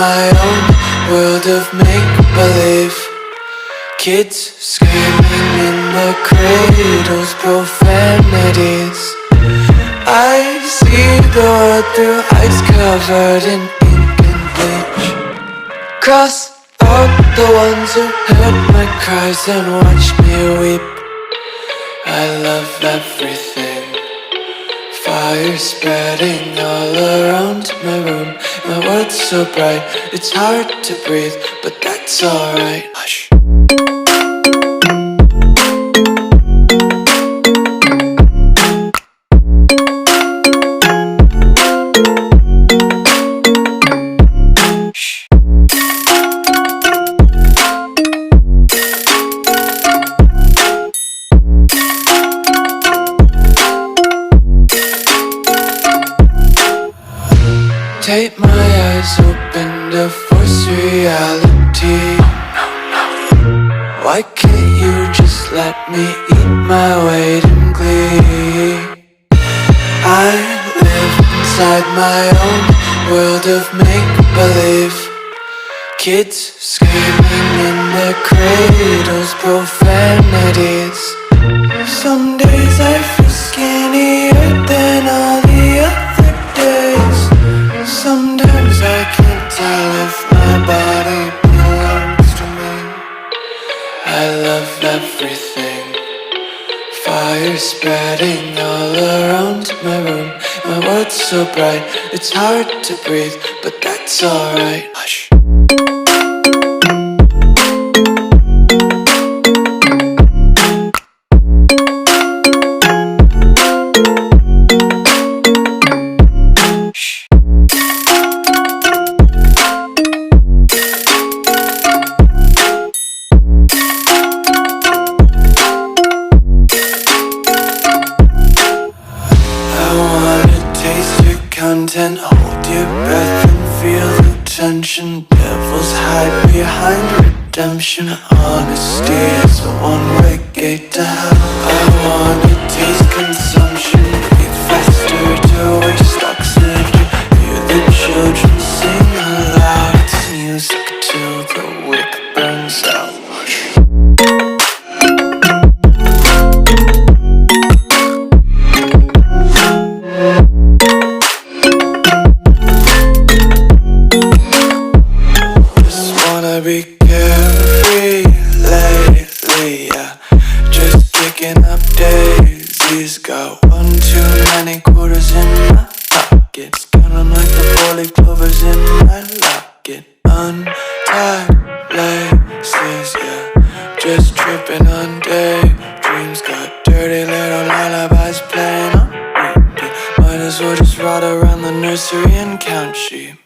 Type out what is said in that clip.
my own world of make-believe. Kids screaming in the cradles, profanities. I see the world through eyes covered in ink and bleach. Cross out the ones who heard my cries and watched me weep. I love everything. Fire spreading all around my room. My world's so bright, it's hard to breathe, but that's alright. Hush. Tape my eyes open to force reality. Why can't you just let me eat my weight in glee? I live inside my own world of make-believe. Kids screaming in their cradles, profanities. Some days I feel skinnier than all the other days. Sometimes I can't tell if my body belongs to me. I love everything. Fire spreading all around my room. My world's so bright, it's hard to breathe, but that's alright. Hush. Content, hold your breath and feel the tension. Devils hide behind redemption. Honesty is a one-way gate to hell. I wanna taste consumption, breathe faster to waste oxygen. Hear the children sing aloud. It's music till the wick burns out. Be carefree lately, yeah. Just kicking up daisies. Got one too many quarters in my pockets. Counting like the 4-leaf clovers in my locket. Untied laces, yeah. Just tripping on daydreams. Got dirty little lullabies playing on repeat. Might as well just ride around the nursery and count sheep.